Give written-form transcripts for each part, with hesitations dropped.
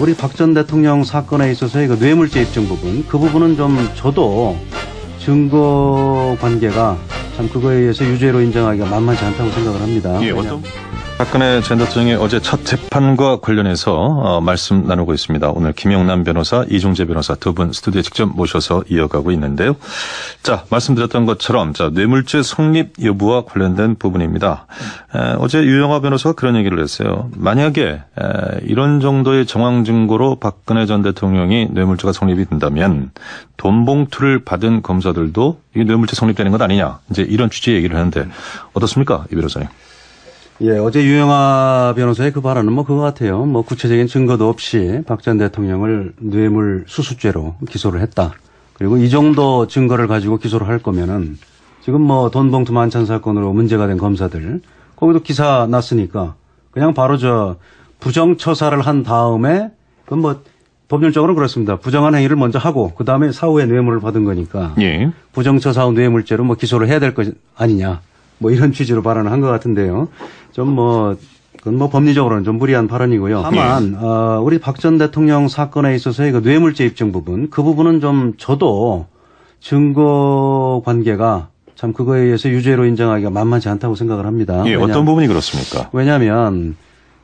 우리 박 전 대통령 사건에 있어서의 그 뇌물죄 입증 부분, 그 부분은 좀 저도 증거 관계가 참 그거에 의해서 유죄로 인정하기가 만만치 않다고 생각을 합니다. 예, 어떤 박근혜 전 대통령의 어제 첫 재판과 관련해서 말씀 나누고 있습니다. 오늘 김영남 변호사, 이종재 변호사 두 분 스튜디오에 직접 모셔서 이어가고 있는데요. 자, 말씀드렸던 것처럼 뇌물죄 성립 여부와 관련된 부분입니다. 어제 유영하 변호사가 그런 얘기를 했어요. 만약에 이런 정도의 정황 증거로 박근혜 전 대통령이 뇌물죄가 성립이 된다면 돈 봉투를 받은 검사들도 이게 뇌물죄 성립되는 것 아니냐, 이제 이런 취지의 얘기를 하는데 어떻습니까, 이 변호사님? 예, 어제 유영하 변호사의 그 발언은 그거 같아요. 구체적인 증거도 없이 박 전 대통령을 뇌물 수수죄로 기소를 했다. 그리고 이 정도 증거를 가지고 기소를 할 거면은 지금 돈봉투 만찬 사건으로 문제가 된 검사들, 거기도 기사 났으니까 그냥 바로 부정처사를 한 다음에, 법률적으로 그렇습니다. 부정한 행위를 먼저 하고 그 다음에 사후에 뇌물을 받은 거니까. 예. 부정처사 후 뇌물죄로 기소를 해야 될 것 아니냐. 이런 취지로 발언을 한 것 같은데요. 그건 법리적으로는 좀 무리한 발언이고요. 다만, 우리 박 전 대통령 사건에 있어서의 그 뇌물죄 입증 부분, 그 부분은 좀 저도 증거 관계가 참 그거에 의해서 유죄로 인정하기가 만만치 않다고 생각을 합니다. 예, 어떤 부분이 그렇습니까? 왜냐하면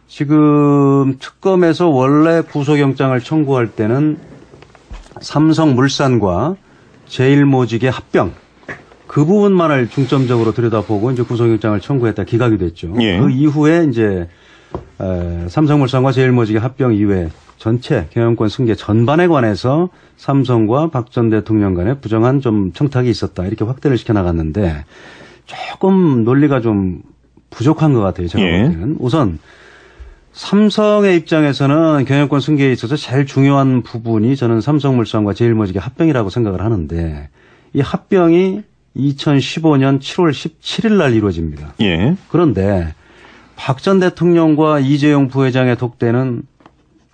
지금 특검에서 원래 구속영장을 청구할 때는 삼성물산과 제일모직의 합병, 그 부분만을 중점적으로 들여다보고 이제 구속영장을 청구했다 기각이 됐죠. 예. 그 이후에 이제 삼성물산과 제일모직의 합병 이후에 전체 경영권 승계 전반에 관해서 삼성과 박 전 대통령 간에 부정한 좀 청탁이 있었다, 이렇게 확대를 시켜 나갔는데 조금 논리가 좀 부족한 것 같아요. 제가 볼 때는. 우선 삼성의 입장에서는 경영권 승계에 있어서 제일 중요한 부분이 저는 삼성물산과 제일모직의 합병이라고 생각을 하는데, 이 합병이 2015년 7월 17일 날 이루어집니다. 예. 그런데 박 전 대통령과 이재용 부회장의 독대는,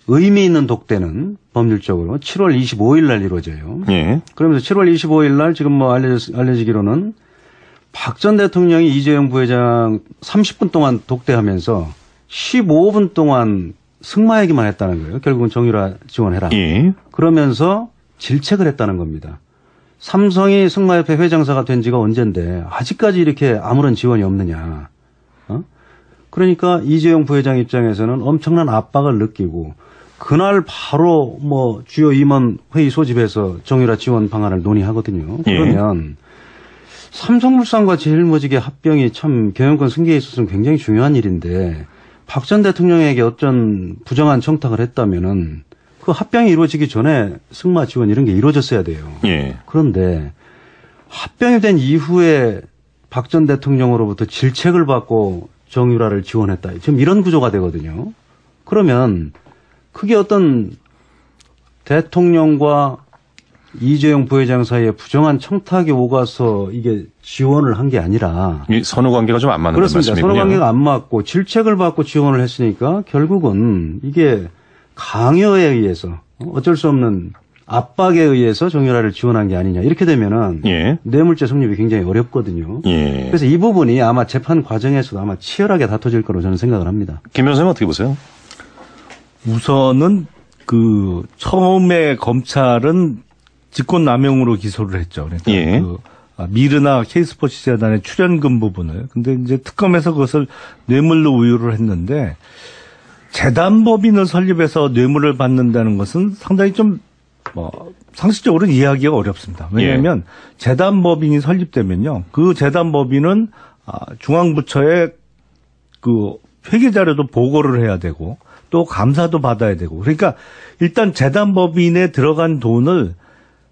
의미 있는 독대는 법률적으로 7월 25일 날 이루어져요. 예. 그러면서 7월 25일 날 지금 알려지기로는 박 전 대통령이 이재용 부회장 30분 동안 독대하면서 15분 동안 승마 얘기만 했다는 거예요. 결국은 정유라 지원해라. 예. 그러면서 질책을 했다는 겁니다. 삼성이 승마협회 회장사가 된 지가 언젠데 아직까지 이렇게 아무런 지원이 없느냐. 그러니까 이재용 부회장 입장에서는 엄청난 압박을 느끼고 그날 바로 주요 임원 회의 소집해서 정유라 지원 방안을 논의하거든요. 그러면 삼성물산과 제일모직의 합병이 참 경영권 승계에 있어서는 굉장히 중요한 일인데, 박 전 대통령에게 어떤 부정한 청탁을 했다면은 그 합병이 이루어지기 전에 승마 지원 이런 게 이루어졌어야 돼요. 예. 그런데 합병이 된 이후에 박 전 대통령으로부터 질책을 받고 정유라를 지원했다. 지금 이런 구조가 되거든요. 그러면 그게 어떤 대통령과 이재용 부회장 사이에 부정한 청탁이 오가서 이게 지원을 한 게 아니라, 이 선후 관계가 좀 안 맞는 말씀이군요. 말씀이군요. 선후 관계가 안 맞고 질책을 받고 지원을 했으니까 결국은 이게 강요에 의해서, 어쩔 수 없는 압박에 의해서 정유라를 지원한 게 아니냐, 이렇게 되면은 뇌물죄 성립이 굉장히 어렵거든요. 예. 그래서 이 부분이 아마 재판 과정에서도 아마 치열하게 다퉈질 거로 저는 생각을 합니다. 김 변호사님 어떻게 보세요? 우선은 처음에 검찰은 직권남용으로 기소를 했죠. 그러니까 미르나 K스포츠 재단의 출연금 부분을. 근데 이제 특검에서 그것을 뇌물로 우유를 했는데, 재단법인을 설립해서 뇌물을 받는다는 것은 상당히 좀 상식적으로 이해하기가 어렵습니다. 왜냐하면 재단법인이 설립되면요, 그 재단법인은 중앙부처에 회계자료도 보고를 해야 되고 또 감사도 받아야 되고, 그러니까 일단 재단법인에 들어간 돈을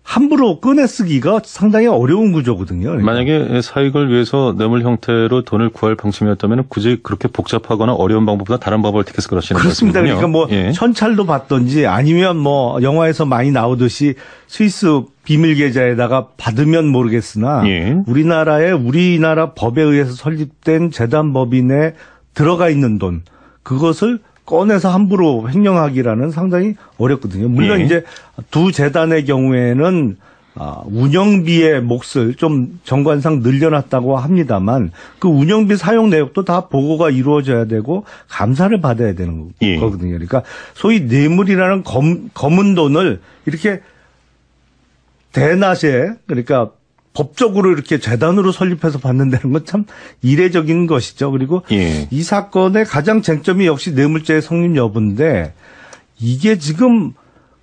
함부로 꺼내 쓰기가 상당히 어려운 구조거든요. 그러니까. 만약에 사익을 위해서 뇌물 형태로 돈을 구할 방침이었다면 굳이 그렇게 복잡하거나 어려운 방법보다 다른 방법을 택해서 그러시는 거죠. 그렇습니다. 그러니까 현찰도 받든지 아니면 영화에서 많이 나오듯이 스위스 비밀 계좌에다가 받으면 모르겠으나 우리나라 법에 의해서 설립된 재단법인에 들어가 있는 돈, 그것을 꺼내서 함부로 횡령하기라는 상당히 어렵거든요. 물론 이제 두 재단의 경우에는 운영비의 몫을 좀 정관상 늘려놨다고 합니다만 그 운영비 사용 내역도 다 보고가 이루어져야 되고 감사를 받아야 되는 거거든요. 그러니까 소위 뇌물이라는 검은 돈을 이렇게 대낮에 그러니까 법적으로 이렇게 재단으로 설립해서 받는다는 건 참 이례적인 것이죠. 그리고 이 사건의 가장 쟁점이 역시 뇌물죄의 성립 여부인데 이게 지금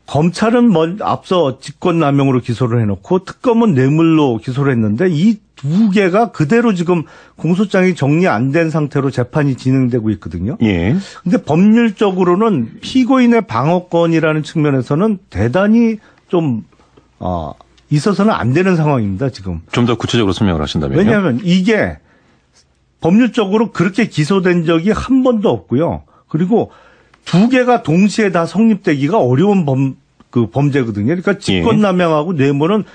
검찰은 앞서 직권남용으로 기소를 해놓고 특검은 뇌물로 기소를 했는데 이 두 개가 그대로 지금 공소장이 정리 안 된 상태로 재판이 진행되고 있거든요. 근데 법률적으로는 피고인의 방어권이라는 측면에서는 대단히 좀 있어서는 안 되는 상황입니다, 지금. 좀 더 구체적으로 설명을 하신다면요? 왜냐하면 이게 법률적으로 그렇게 기소된 적이 한 번도 없고요. 그리고 두 개가 동시에 다 성립되기가 어려운 범죄거든요. 그러니까 직권남용하고 뇌물은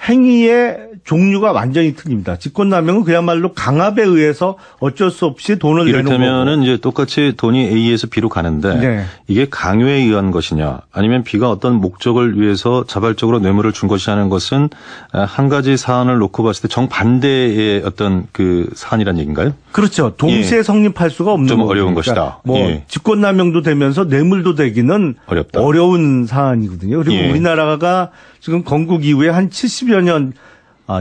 행위의 종류가 완전히 틀립니다. 직권남용은 그야말로 강압에 의해서 어쩔 수 없이 돈을 내는 거고. 이를테면은 이제 똑같이 돈이 A에서 B로 가는데 이게 강요에 의한 것이냐 아니면 B가 어떤 목적을 위해서 자발적으로 뇌물을 준 것이냐는 것은 한 가지 사안을 놓고 봤을 때 정반대의 어떤 그 사안이란 얘기인가요? 그렇죠. 동시에 성립할 수가 없는 좀 어려운 것이다. 뭐 직권남용도 되면서 뇌물도 되기는 어려운 사안이거든요. 그리고 우리나라가 지금 건국 이후에 한 70여 년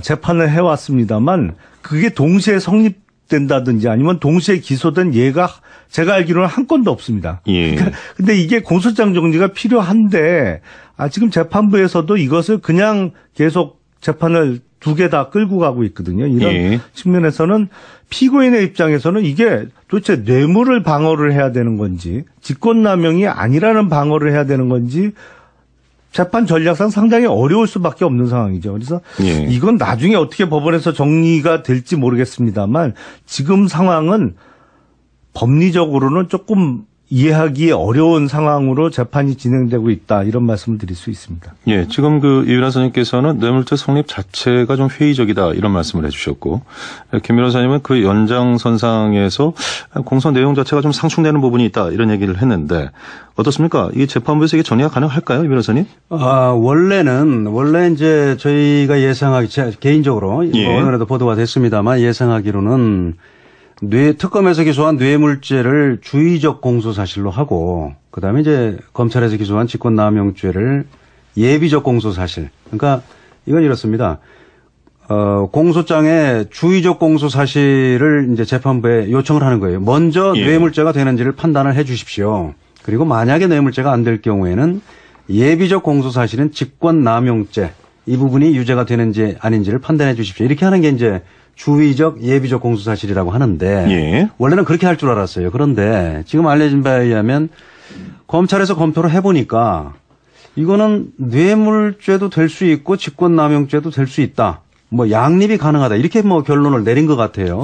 재판을 해왔습니다만 그게 동시에 성립된다든지 아니면 동시에 기소된 예가 제가 알기로는 한 건도 없습니다. 그러니까 근데 이게 공소장 정리가 필요한데 지금 재판부에서도 이것을 그냥 계속 재판을 두 개 다 끌고 가고 있거든요. 이런 측면에서는 피고인의 입장에서는 이게 도대체 뇌물을 방어를 해야 되는 건지 직권남용이 아니라는 방어를 해야 되는 건지 재판 전략상 상당히 어려울 수밖에 없는 상황이죠. 그래서 이건 나중에 어떻게 법원에서 정리가 될지 모르겠습니다만 지금 상황은 법리적으로는 조금 이해하기 어려운 상황으로 재판이 진행되고 있다. 이런 말씀을 드릴 수 있습니다. 예, 지금 그 이윤아 선생님께서는 뇌물죄 성립 자체가 좀 회의적이다 이런 말씀을 해주셨고 김 변호사님은 그 연장선상에서 공소 내용 자체가 좀 상충되는 부분이 있다 이런 얘기를 했는데 어떻습니까? 이 재판부에서 이게 정리가 가능할까요, 이 변호사님? 원래 이제 저희가 개인적으로 오늘에도 보도가 됐습니다만 예상하기로는 특검에서 기소한 뇌물죄를 주의적 공소사실로 하고 그다음에 이제 검찰에서 기소한 직권남용죄를 예비적 공소사실. 그러니까 이건 이렇습니다. 공소장에 주의적 공소사실을 이제 재판부에 요청을 하는 거예요. 먼저 뇌물죄가 되는지를 판단을 해 주십시오. 그리고 만약에 뇌물죄가 안 될 경우에는 예비적 공소사실은 직권남용죄 이 부분이 유죄가 되는지 아닌지를 판단해 주십시오. 이렇게 하는 게 이제 주의적 예비적 공소사실이라고 하는데 원래는 그렇게 할 줄 알았어요. 그런데 지금 알려진 바에 의하면 검찰에서 검토를 해보니까 이거는 뇌물죄도 될 수 있고 직권남용죄도 될 수 있다. 뭐 양립이 가능하다. 이렇게 뭐 결론을 내린 것 같아요.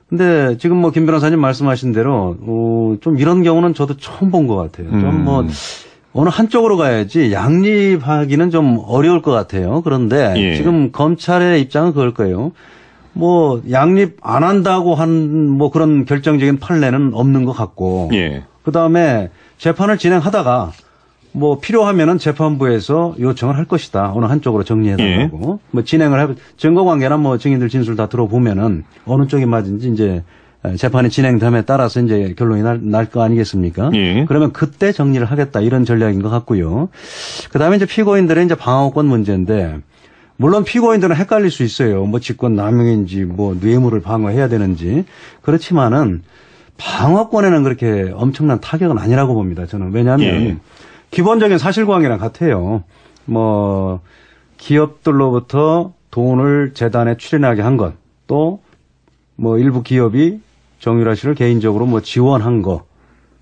근데 지금 뭐 김 변호사님 말씀하신 대로 좀 이런 경우는 저도 처음 본 것 같아요. 좀 뭐 어느 한쪽으로 가야지 양립하기는 좀 어려울 것 같아요. 그런데 지금 검찰의 입장은 그럴 거예요. 뭐 양립 안 한다고 한 뭐 그런 결정적인 판례는 없는 것 같고 그다음에 재판을 진행하다가 뭐 필요하면은 재판부에서 요청을 할 것이다. 어느 한쪽으로 정리해달라고 뭐 진행을 증거관계나 뭐 증인들 진술 다 들어보면은 어느 쪽이 맞은지 이제 재판이 진행됨에 따라서 이제 결론이 날 거 아니겠습니까? 그러면 그때 정리를 하겠다 이런 전략인 것 같고요. 그다음에 이제 피고인들의 이제 방어권 문제인데. 물론 피고인들은 헷갈릴 수 있어요. 뭐 직권남용인지 뭐 뇌물을 방어해야 되는지. 그렇지만은 방어권에는 그렇게 엄청난 타격은 아니라고 봅니다. 저는. 왜냐하면 기본적인 사실관계랑 같아요. 뭐 기업들로부터 돈을 재단에 출연하게 한 것, 또 뭐 일부 기업이 정유라 씨를 개인적으로 뭐 지원한 거.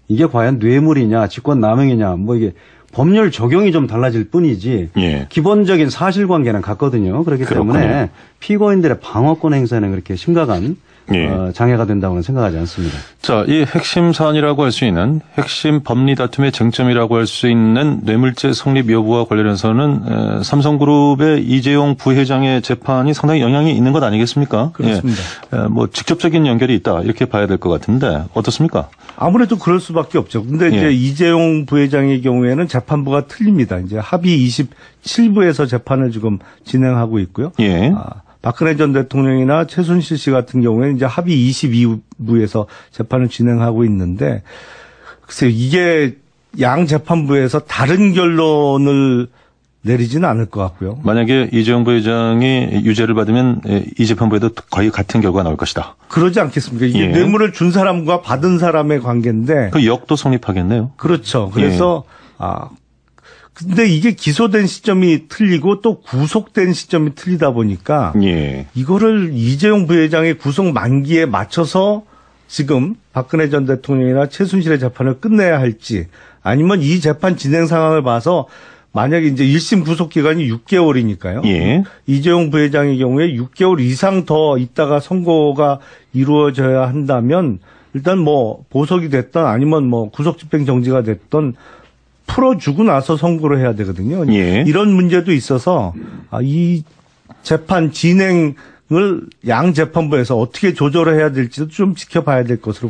이게 과연 뇌물이냐 직권남용이냐 뭐 이게 법률 적용이 좀 달라질 뿐이지 기본적인 사실관계는 같거든요. 그렇기 때문에 피고인들의 방어권 행사는 그렇게 심각한 장애가 된다고는 생각하지 않습니다. 자, 이 핵심 사안이라고 할 수 있는 핵심 법리 다툼의 쟁점이라고 할 수 있는 뇌물죄 성립 여부와 관련해서는 삼성그룹의 이재용 부회장의 재판이 상당히 영향이 있는 것 아니겠습니까? 그렇습니다. 뭐 직접적인 연결이 있다 이렇게 봐야 될 것 같은데 어떻습니까? 아무래도 그럴 수밖에 없죠. 근데 이제 이재용 부회장의 경우에는 재판부가 틀립니다. 이제 합의 27부에서 재판을 지금 진행하고 있고요. 박근혜 전 대통령이나 최순실 씨 같은 경우에는 이제 합의 22부에서 재판을 진행하고 있는데, 글쎄요, 이게 양 재판부에서 다른 결론을 내리지는 않을 것 같고요. 만약에 이재용 부회장이 유죄를 받으면 이 재판부에도 거의 같은 결과가 나올 것이다. 그러지 않겠습니까? 이게 뇌물을 준 사람과 받은 사람의 관계인데. 그 역도 성립하겠네요. 그렇죠. 그래서, 근데 이게 기소된 시점이 틀리고 또 구속된 시점이 틀리다 보니까 이거를 이재용 부회장의 구속 만기에 맞춰서 지금 박근혜 전 대통령이나 최순실의 재판을 끝내야 할지 아니면 이 재판 진행 상황을 봐서 만약에 이제 1심 구속 기간이 6개월이니까요. 이재용 부회장의 경우에 6개월 이상 더 있다가 선고가 이루어져야 한다면 일단 뭐 보석이 됐던 아니면 뭐 구속 집행 정지가 됐던 풀어주고 나서 선고를 해야 되거든요. 이런 문제도 있어서 이 재판 진행을 양 재판부에서 어떻게 조절을 해야 될지도 좀 지켜봐야 될 것으로